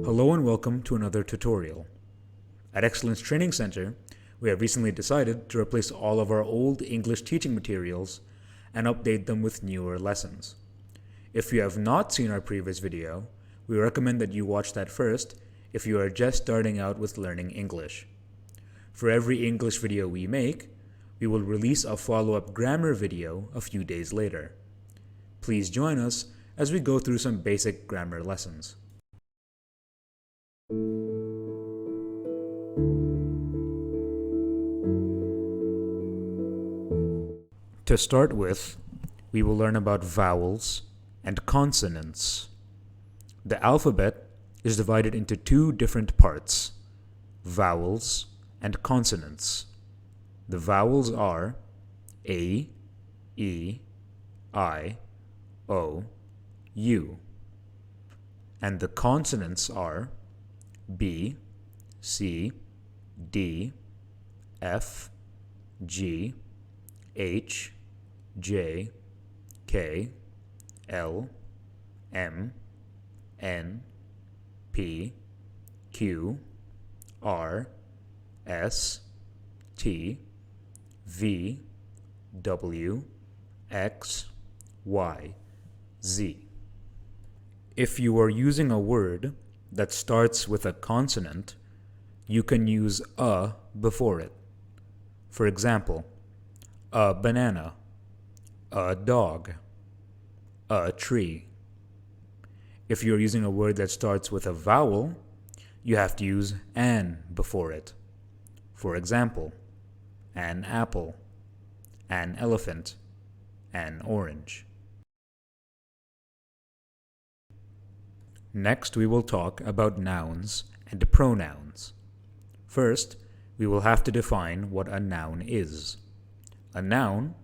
Hello and welcome to another tutorial. At Excellence Training Center, we have recently decided to replace all of our old English teaching materials and update them with newer lessons. If you have not seen our previous video, we recommend that you watch that first if you are just starting out with learning English. For every English video we make, we will release a follow-up grammar video a few days later. Please join us as we go through some basic grammar lessons. To start with, we will learn about vowels and consonants. The alphabet is divided into two different parts, vowels and consonants. The vowels are A, E, I, O, U. And the consonants are B, C, D, F, G, H, J, K, L, M, N, P, Q, R, S, T, V, W, X, Y, Z. If you are using a word that starts with a consonant, you can use a before it. For example, a banana, a dog, a tree. If you're using a word that starts with a vowel, you have to use an before it. For example, an apple, an elephant, an orange. Next, we will talk about nouns and pronouns. First, we will have to define what a noun is. A noun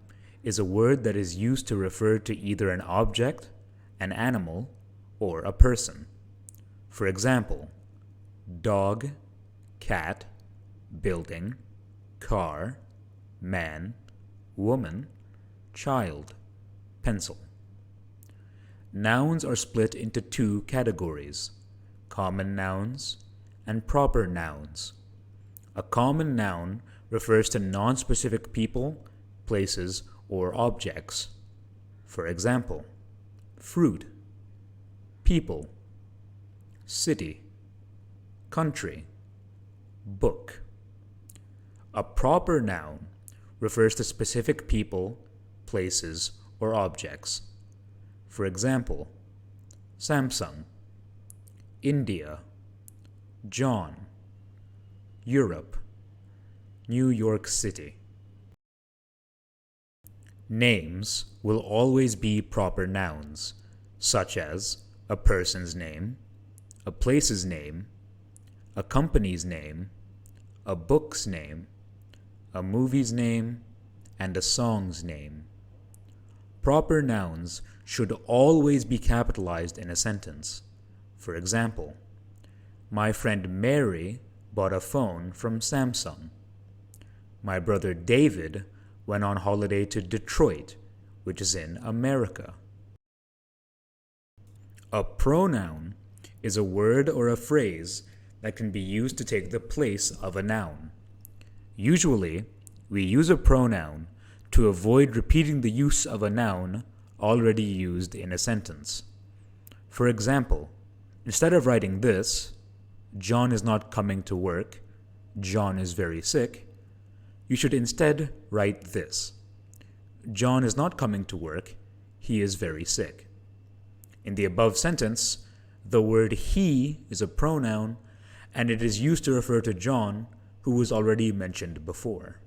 is a word that is used to refer to either an object, an animal, or a person. For example, dog, cat, building, car, man, woman, child, pencil. Nouns are split into two categories, common nouns and proper nouns. A common noun refers to non-specific people, places, or objects. For example, fruit, people, city, country, book. A proper noun refers to specific people, places, or objects. For example, Samsung, India, John, Europe, New York City. Names will always be proper nouns, such as a person's name, a place's name, a company's name, a book's name, a movie's name, and a song's name. Proper nouns should always be capitalized in a sentence. For example, my friend Mary bought a phone from Samsung. My brother David went on holiday to Detroit, which is in America. A pronoun is a word or a phrase that can be used to take the place of a noun. Usually, we use a pronoun to avoid repeating the use of a noun already used in a sentence. For example, instead of writing this, John is not coming to work, John is very sick, you should instead write this: John is not coming to work, he is very sick. In the above sentence, the word he is a pronoun, and it is used to refer to John, who was already mentioned before.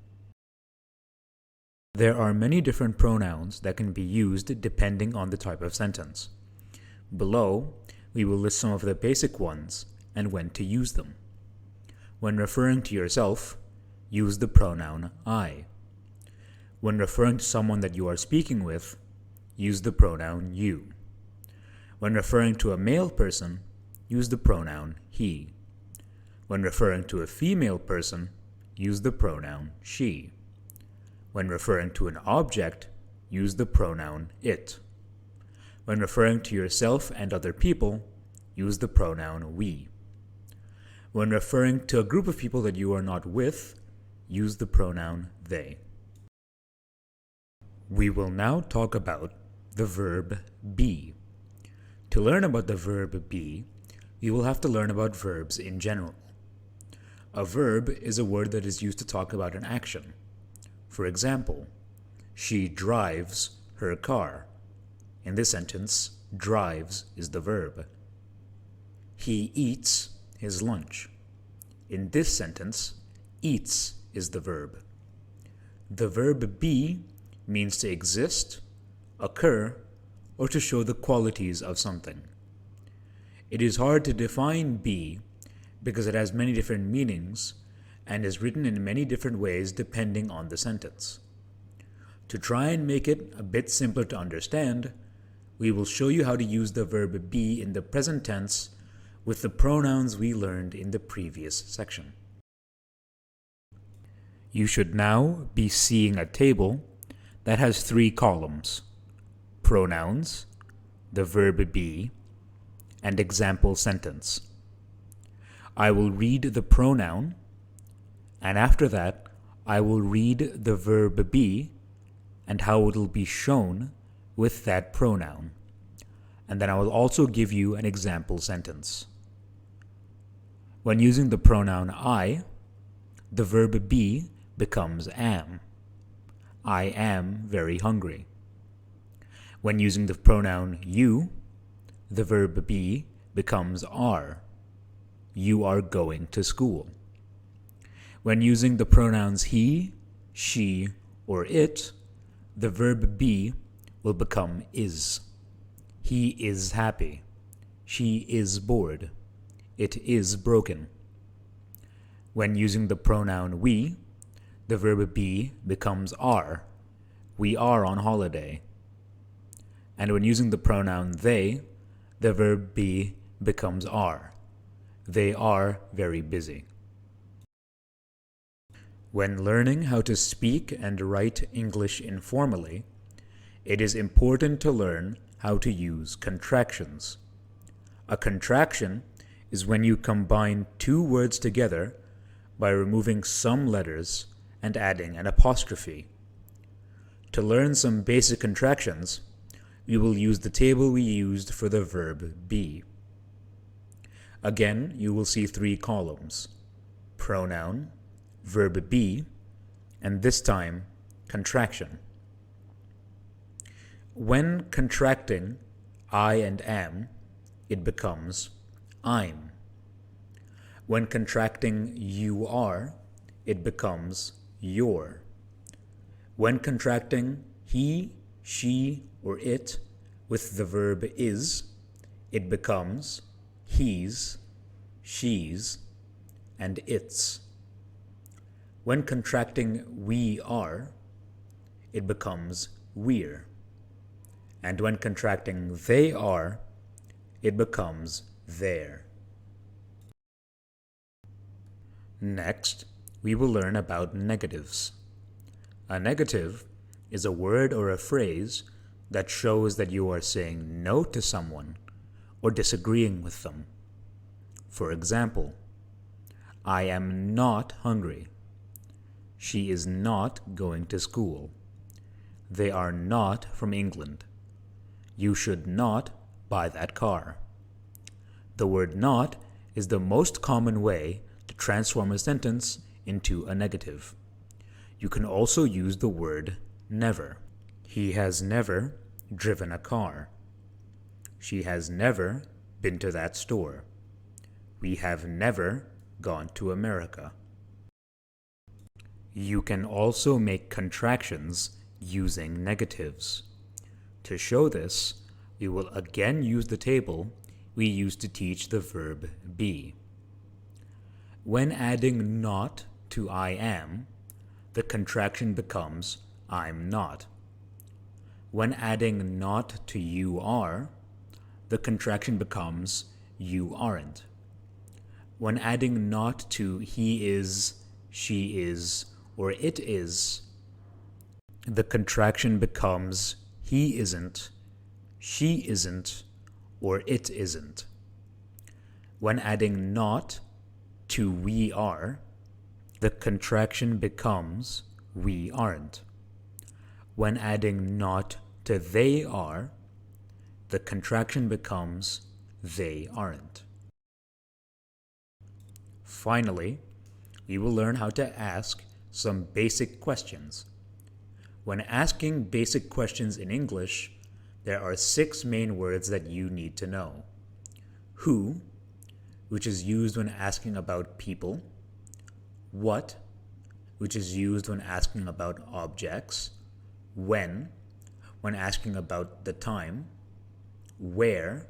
There are many different pronouns that can be used depending on the type of sentence. Below, we will list some of the basic ones and when to use them. When referring to yourself, use the pronoun I. When referring to someone that you are speaking with, use the pronoun you. When referring to a male person, use the pronoun he. When referring to a female person, use the pronoun she. When referring to an object, use the pronoun it. When referring to yourself and other people, use the pronoun we. When referring to a group of people that you are not with, use the pronoun they. We will now talk about the verb be. To learn about the verb be, you will have to learn about verbs in general. A verb is a word that is used to talk about an action. For example, she drives her car. In this sentence, drives is the verb. He eats his lunch. In this sentence, eats is the verb. The verb be means to exist, occur, or to show the qualities of something. It is hard to define be because it has many different meanings and is written in many different ways depending on the sentence. To try and make it a bit simpler to understand, we will show you how to use the verb be in the present tense with the pronouns we learned in the previous section. You should now be seeing a table that has 3 columns: pronouns, the verb be, and example sentence. I will read the pronoun, and after that, I will read the verb be and how it will be shown with that pronoun. And then I will also give you an example sentence. When using the pronoun I, the verb be becomes am. I am very hungry. When using the pronoun you, the verb be becomes are. You are going to school. When using the pronouns he, she, or it, the verb be will become is. He is happy. She is bored. It is broken. When using the pronoun we, the verb be becomes are. We are on holiday. And when using the pronoun they, the verb be becomes are. They are very busy. When learning how to speak and write English informally, it is important to learn how to use contractions. A contraction is when you combine 2 words together by removing some letters and adding an apostrophe. To learn some basic contractions, we will use the table we used for the verb be. Again, you will see 3 columns: pronoun, verb be, and this time, contraction. When contracting I and am, it becomes I'm. When contracting you are, it becomes your. When contracting he, she, or it with the verb is, it becomes he's, she's, and its. When contracting we are, it becomes we're. And when contracting they are, it becomes their. Next, we will learn about negatives. A negative is a word or a phrase that shows that you are saying no to someone or disagreeing with them. For example, I am not hungry. She is not going to school. They are not from England. You should not buy that car. The word not is the most common way to transform a sentence into a negative. You can also use the word never. He has never driven a car. She has never been to that store. We have never gone to America. You can also make contractions using negatives. To show this, we will again use the table we used to teach the verb be. When adding not to I am, the contraction becomes I'm not. When adding not to you are, the contraction becomes you aren't. When adding not to he is, she is, or it is, the contraction becomes he isn't, she isn't, or it isn't. When adding not to we are, the contraction becomes we aren't. When adding not to they are, the contraction becomes they aren't. Finally, we will learn how to ask some basic questions. When asking basic questions in English, there are 6 main words that you need to know. Who, which is used when asking about people. What, which is used when asking about objects. When asking about the time. Where,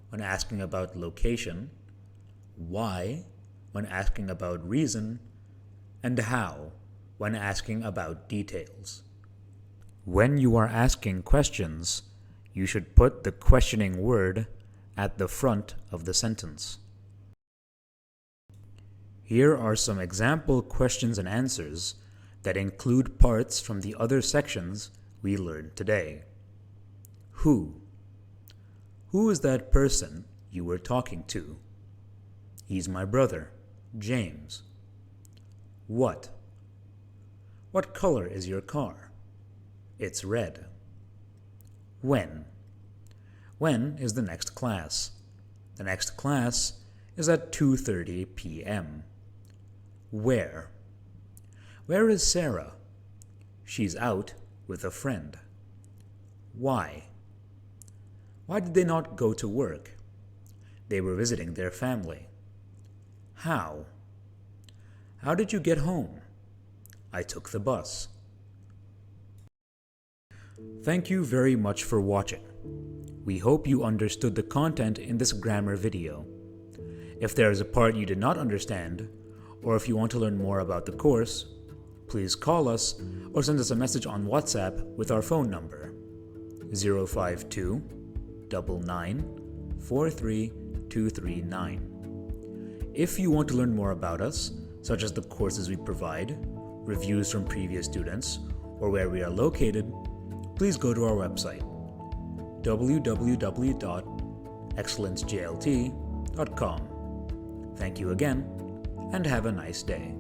when asking about location. Why, when asking about reason. And how, when asking about details. When you are asking questions, you should put the questioning word at the front of the sentence. Here are some example questions and answers that include parts from the other sections we learned today. Who? Who is that person you were talking to? He's my brother, James. What? What color is your car? It's red. When? When is the next class? The next class is at 2:30 p.m. Where? Where is Sarah? She's out with a friend. Why? Why did they not go to work? They were visiting their family. How? How did you get home? I took the bus. Thank you very much for watching. We hope you understood the content in this grammar video. If there is a part you did not understand, or if you want to learn more about the course, please call us or send us a message on WhatsApp with our phone number 052 99 43 239. If you want to learn more about us, such as the courses we provide, reviews from previous students, or where we are located, please go to our website www.excellencejlt.com. Thank you again, and have a nice day.